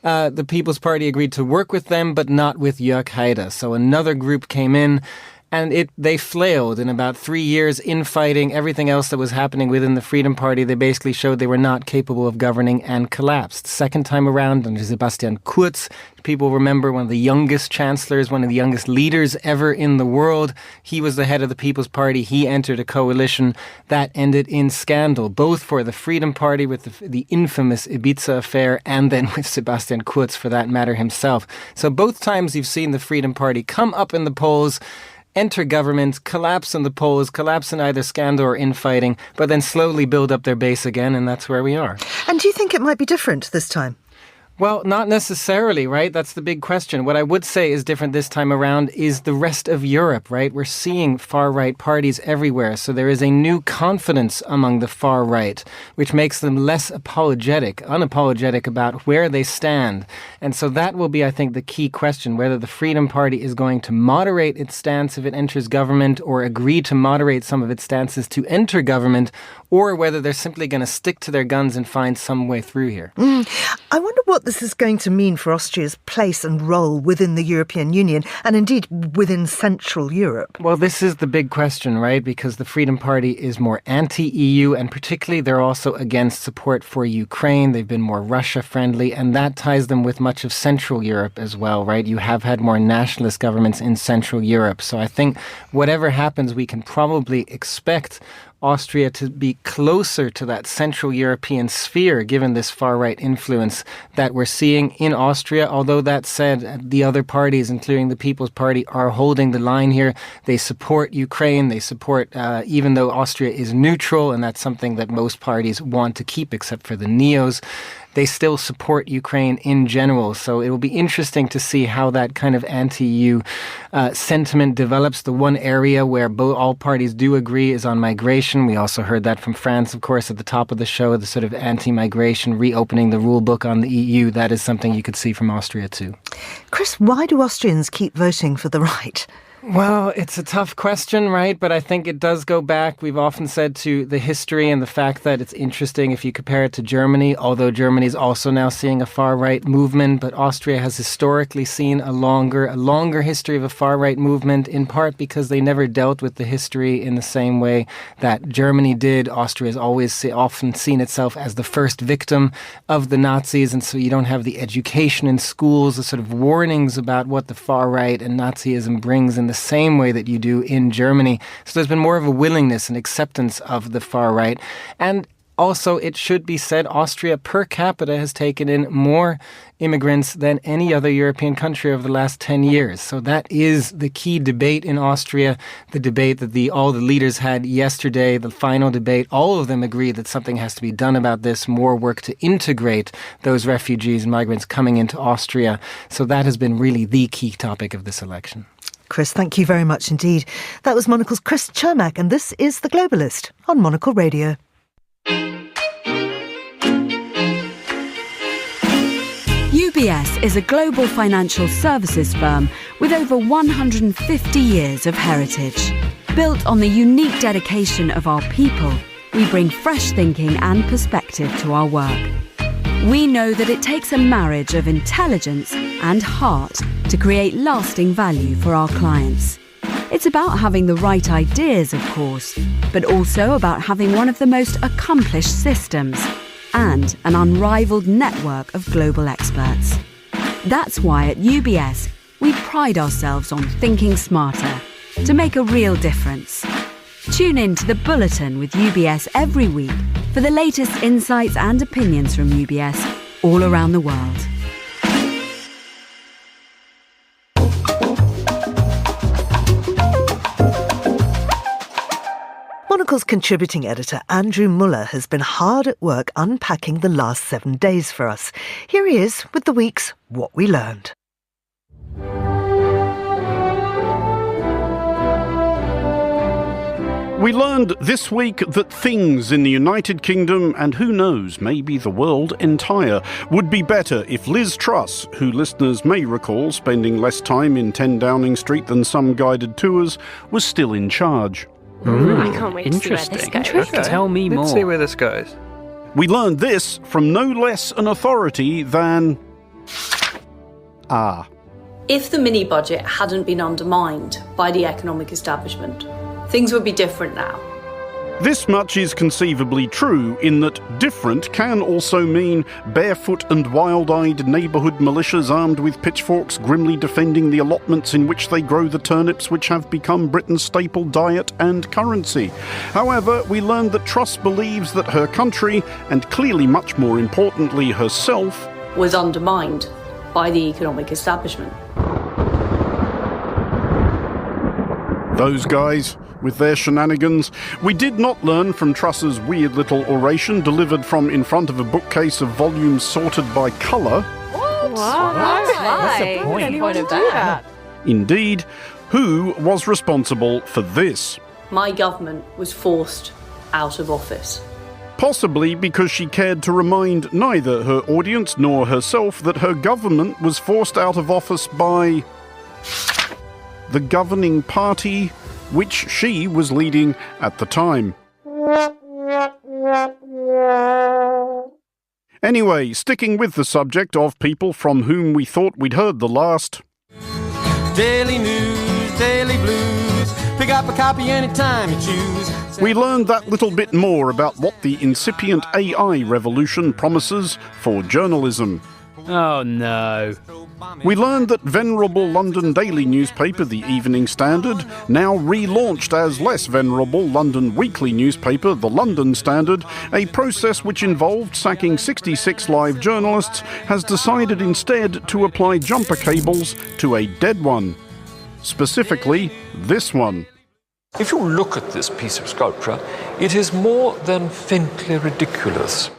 The People's Party agreed to work with them, but not with Jörg Haider. So another group came in, And they flailed in about 3 years, infighting, everything else that was happening within the Freedom Party. They basically showed they were not capable of governing and collapsed. Second time around, under Sebastian Kurz, people remember one of the youngest chancellors, one of the youngest leaders ever in the world. He was the head of the People's Party. He entered a coalition that ended in scandal, both for the Freedom Party with the infamous Ibiza affair and then with Sebastian Kurz, for that matter, himself. So both times you've seen the Freedom Party come up in the polls, enter government, collapse in the polls, collapse in either scandal or infighting, but then slowly build up their base again, and that's where we are. And do you think it might be different this time? Well, not necessarily, right? That's the big question. What I would say is different this time around is the rest of Europe, right? We're seeing far-right parties everywhere. So there is a new confidence among the far-right, which makes them less unapologetic about where they stand. And so that will be, I think, the key question, whether the Freedom Party is going to moderate its stance if it enters government or agree to moderate some of its stances to enter government, or whether they're simply going to stick to their guns and find some way through here. I wonder what this is going to mean for Austria's place and role within the European Union and indeed within Central Europe. Well, this is the big question, right? Because the Freedom Party is more anti-EU, and particularly they're also against support for Ukraine. They've been more Russia-friendly, and that ties them with much of Central Europe as well, right? You have had more nationalist governments in Central Europe. So I think whatever happens, we can probably expect Austria to be closer to that Central European sphere, given this far-right influence that we're seeing in Austria. Although that said, the other parties, including the People's Party, are holding the line here. They support Ukraine. They support, even though Austria is neutral, and that's something that most parties want to keep, except for the neos, they still support Ukraine in general. So it will be interesting to see how that kind of anti-EU sentiment develops. The one area where all parties do agree is on migration. We also heard that from France, of course, at the top of the show, the sort of anti-migration, reopening the rule book on the EU. That is something you could see from Austria too. Chris, why do Austrians keep voting for the right? Well, it's a tough question, right? But I think it does go back, we've often said, to the history and the fact that it's interesting if you compare it to Germany, although Germany is also now seeing a far-right movement, but Austria has historically seen a longer history of a far-right movement, in part because they never dealt with the history in the same way that Germany did. Austria has often seen itself as the first victim of the Nazis, and so you don't have the education in schools, the sort of warnings about what the far-right and Nazism brings in the same way that you do in Germany. So there's been more of a willingness and acceptance of the far right. And also, it should be said, Austria per capita has taken in more immigrants than any other European country over the last 10 years. So that is the key debate in Austria, the debate that all the leaders had yesterday, the final debate. All of them agree that something has to be done about this, more work to integrate those refugees and migrants coming into Austria. So that has been really the key topic of this election. Chris, thank you very much indeed. That was Monocle's Chris Cermak, and this is The Globalist on Monocle Radio. UBS is a global financial services firm with over 150 years of heritage. Built on the unique dedication of our people, we bring fresh thinking and perspective to our work. We know that it takes a marriage of intelligence and heart to create lasting value for our clients. It's about having the right ideas, of course, but also about having one of the most accomplished systems and an unrivaled network of global experts. That's why at UBS, we pride ourselves on thinking smarter to make a real difference. Tune in to The Bulletin with UBS every week for the latest insights and opinions from UBS all around the world. Monocle's contributing editor Andrew Muller has been hard at work unpacking the last 7 days for us. Here he is with the week's What We Learned. We learned this week that things in the United Kingdom, and who knows, maybe the world entire, would be better if Liz Truss, who listeners may recall spending less time in 10 Downing Street than some guided tours, was still in charge. Ooh, I can't wait to see where this goes. Okay. Tell me more. Let's see where this goes. We learned this from no less an authority than... If the mini-budget hadn't been undermined by the economic establishment, things would be different now. This much is conceivably true in that different can also mean barefoot and wild-eyed neighbourhood militias armed with pitchforks grimly defending the allotments in which they grow the turnips which have become Britain's staple diet and currency. However, we learned that Truss believes that her country, and clearly much more importantly herself, was undermined by the economic establishment. Those guys with their shenanigans. We did not learn from Truss's weird little oration delivered from in front of a bookcase of volumes sorted by colour. What? What's the point of that? Indeed, who was responsible for this? My government was forced out of office. Possibly because she cared to remind neither her audience nor herself that her government was forced out of office by the governing party which she was leading at the time. Anyway, sticking with the subject of people from whom we thought we'd heard the last. Daily news, daily blues. Pick up a copy anytime you choose. We learned that little bit more about what the incipient AI revolution promises for journalism. Oh no. We learned that venerable London daily newspaper The Evening Standard, now relaunched as less venerable London weekly newspaper The London Standard, a process which involved sacking 66 live journalists, has decided instead to apply jumper cables to a dead one. Specifically, this one. If you look at this piece of sculpture, it is more than faintly ridiculous.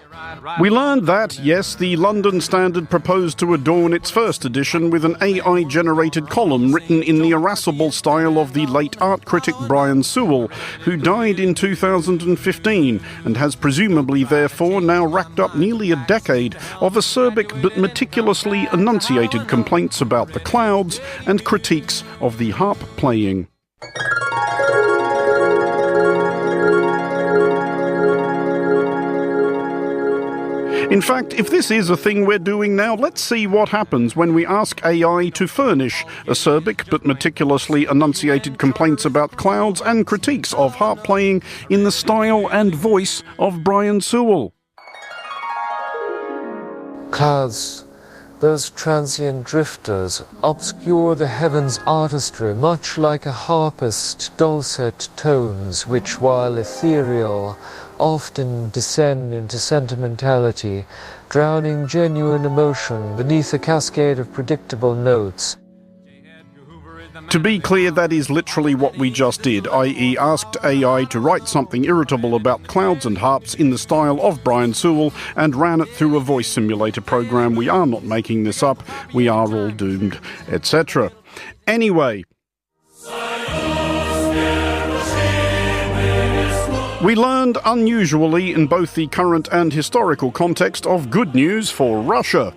We learned that, yes, the London Standard proposed to adorn its first edition with an AI-generated column written in the irascible style of the late art critic Brian Sewell, who died in 2015 and has presumably therefore now racked up nearly a decade of acerbic but meticulously enunciated complaints about the clouds and critiques of the harp playing. In fact, if this is a thing we're doing now, let's see what happens when we ask AI to furnish acerbic but meticulously enunciated complaints about clouds and critiques of harp playing in the style and voice of Brian Sewell. Clouds, those transient drifters, obscure the heavens' artistry, much like a harpist's dulcet tones, which, while ethereal, often descend into sentimentality, drowning genuine emotion beneath a cascade of predictable notes. To be clear, that is literally what we just did, i.e. asked AI to write something irritable about clouds and harps in the style of Brian Sewell and ran it through a voice simulator program. We are not making this up, we are all doomed, etc. Anyway, we learned unusually in both the current and historical context of good news for Russia.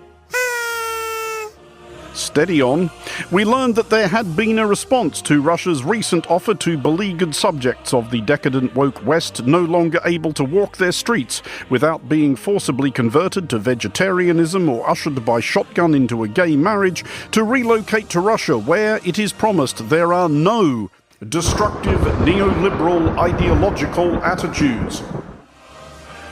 Steady on. We learned that there had been a response to Russia's recent offer to beleaguered subjects of the decadent woke West no longer able to walk their streets without being forcibly converted to vegetarianism or ushered by shotgun into a gay marriage to relocate to Russia, where it is promised there are no destructive neoliberal ideological attitudes.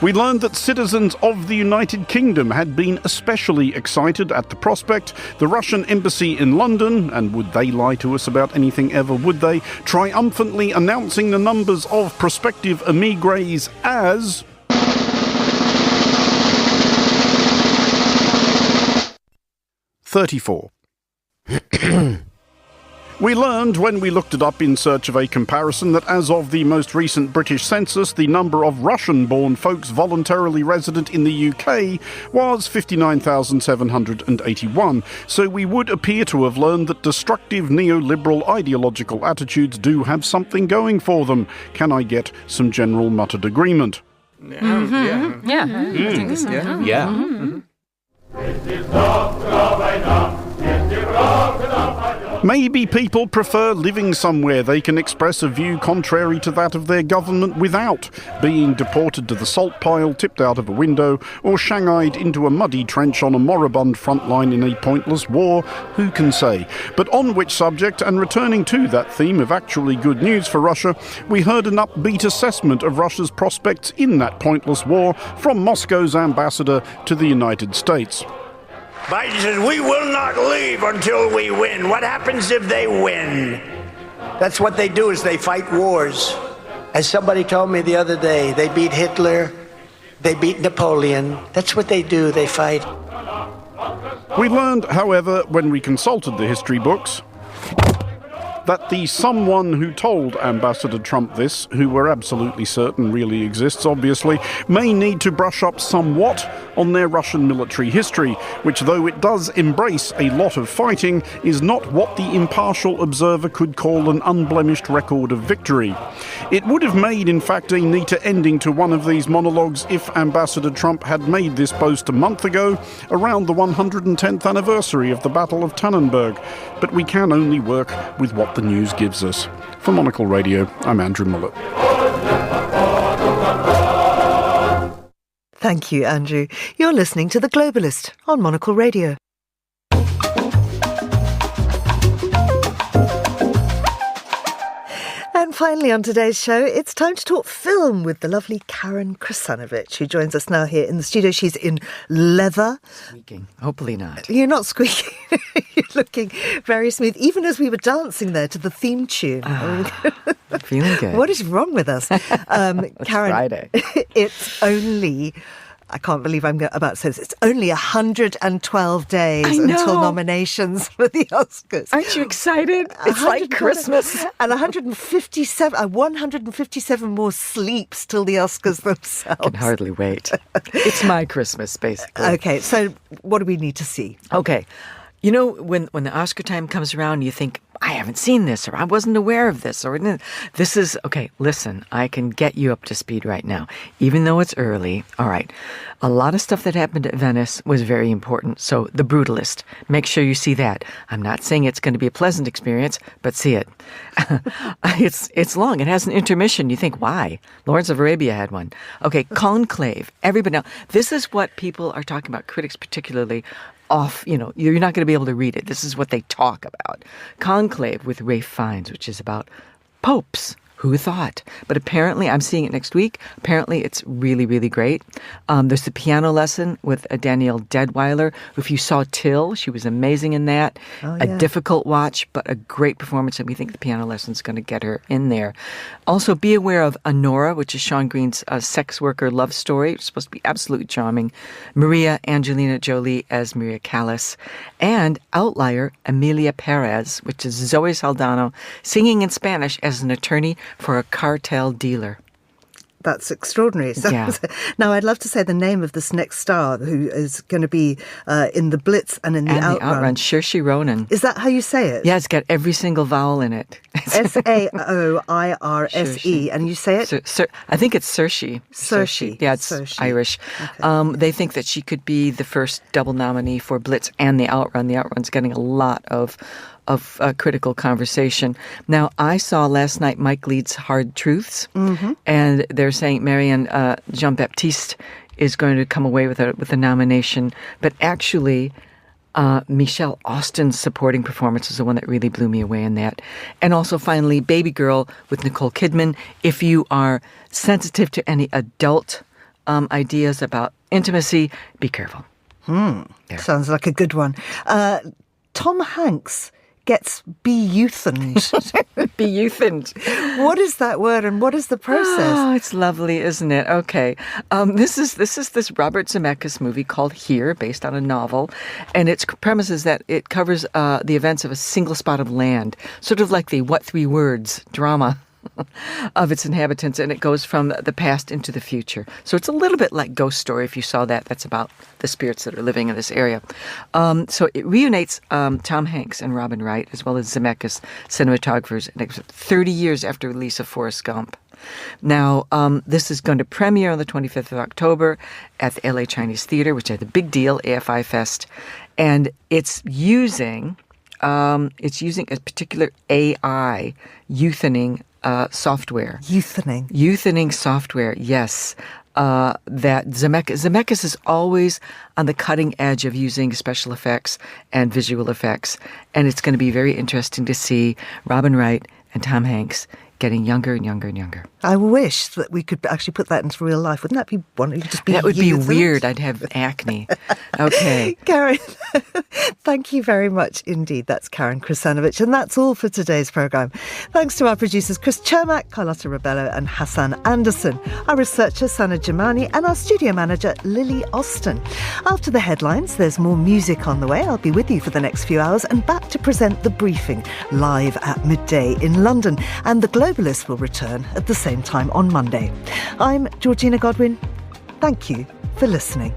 We learned that citizens of the United Kingdom had been especially excited at the prospect, the Russian embassy in London, and would they lie to us about anything ever, would they, triumphantly announcing the numbers of prospective emigres as 34. We learned when we looked it up in search of a comparison that as of the most recent British census, the number of Russian-born folks voluntarily resident in the UK was 59,781, so we would appear to have learned that destructive neoliberal ideological attitudes do have something going for them. Can I get some general muttered agreement? I think so. Yeah. Maybe people prefer living somewhere they can express a view contrary to that of their government without being deported to the salt pile, tipped out of a window, or shanghaied into a muddy trench on a moribund front line in a pointless war. Who can say? But on which subject, and returning to that theme of actually good news for Russia, we heard an upbeat assessment of Russia's prospects in that pointless war from Moscow's ambassador to the United States. Biden says, we will not leave until we win. What happens if they win? That's what they do, is they fight wars. As somebody told me the other day, they beat Hitler, they beat Napoleon. That's what they do, they fight. We learned, however, when we consulted the history books, that the someone who told Ambassador Trump this, who we're absolutely certain really exists, obviously, may need to brush up somewhat on their Russian military history, which, though it does embrace a lot of fighting, is not what the impartial observer could call an unblemished record of victory. It would have made, in fact, a neater ending to one of these monologues if Ambassador Trump had made this boast a month ago, around the 110th anniversary of the Battle of Tannenberg. But we can only work with what the news gives us. For Monocle Radio, I'm Andrew Mullett. Thank you, Andrew. You're listening to The Globalist on Monocle Radio. And finally on today's show, it's time to talk film with the lovely Karen Krizanovich, who joins us now here in the studio. She's in leather. Squeaking. Hopefully not. You're not squeaking. You're looking very smooth, even as we were dancing there to the theme tune. Feeling good. What is wrong with us? Karen, Friday. It's only... I can't believe I'm about to say this. It's only 112 days until nominations for the Oscars. Aren't you excited? It's like Christmas. And 157 more sleeps till the Oscars themselves. I can hardly wait. It's my Christmas, basically. Okay, so what do we need to see? Okay. You know, when the Oscar time comes around, you think, I haven't seen this, or I wasn't aware of this, or this is, okay, listen, I can get you up to speed right now. Even though it's early, all right, a lot of stuff that happened at Venice was very important. So The Brutalist, make sure you see that. I'm not saying it's going to be a pleasant experience, but see it. It's long. It has an intermission. You think, why? Lawrence of Arabia had one. Okay, Conclave. Everybody, now, this is what people are talking about, critics particularly, you're not going to be able to read it. This is what they talk about. Conclave with Ralph Fiennes, which is about popes. Who thought? But apparently, I'm seeing it next week. Apparently, it's really, really great. There's the piano lesson with Danielle Deadwyler. If you saw Till, she was amazing in that. Oh, yeah. A difficult watch, but a great performance, and we think the piano lesson's going to get her in there. Also, be aware of Honora, which is Sean Green's sex worker love story. It's supposed to be absolutely charming. Maria Angelina Jolie as Maria Callas. And Outlier, Emilia Perez, which is Zoe Saldana, singing in Spanish as an attorney for a cartel dealer. That's extraordinary. So, yeah. Now, I'd love to say the name of this next star who is going to be in the Blitz and in the Outrun. Saoirse Ronan. Is that how you say it? Yeah, it's got every single vowel in it. Saoirse. And you say it? I think it's Saoirse. Saoirse. Yeah, it's Saoirse. Irish. Okay. They think that she could be the first double nominee for Blitz and the Outrun. The Outrun's getting a lot of critical conversation. Now, I saw last night Mike Lead's Hard Truths, and they're saying Marianne Jean-Baptiste is going to come away with a nomination, but actually Michelle Austin's supporting performance is the one that really blew me away in that. And also, finally, Baby Girl with Nicole Kidman. If you are sensitive to any adult ideas about intimacy, be careful. Sounds like a good one. Tom Hanks gets be-youthened. Be-youthened. What is that word and what is the process? Oh, it's lovely, isn't it? Okay. This is this Robert Zemeckis movie called Here, based on a novel. And its premise is that it covers the events of a single spot of land, sort of like the What Three Words drama of its inhabitants, and it goes from the past into the future. So it's a little bit like Ghost Story, if you saw that. That's about the spirits that are living in this area. So it reunites Tom Hanks and Robin Wright, as well as Zemeckis cinematographers, 30 years after the release of Forrest Gump. Now, this is going to premiere on the 25th of October at the LA Chinese Theater, which is a big deal, AFI Fest, and it's using It's using a particular AI euthaning software. Euthaning software, yes. That Zemeckis is always on the cutting edge of using special effects and visual effects. And it's going to be very interesting to see Robin Wright and Tom Hanks getting younger and younger and younger. I wish that we could actually put that into real life. Wouldn't that be wonderful? That would be weird. I'd have acne. Okay. Karen, thank you very much indeed. That's Karen Krizanovich. And that's all for today's programme. Thanks to our producers Chris Cermak, Carlotta Rebello and Hassan Anderson, our researcher Sana Jamani and our studio manager Lily Austin. After the headlines, there's more music on the way. I'll be with you for the next few hours and back to present The Briefing live at midday in London. And the Globalist will return at the same time on Monday. I'm Georgina Godwin. Thank you for listening.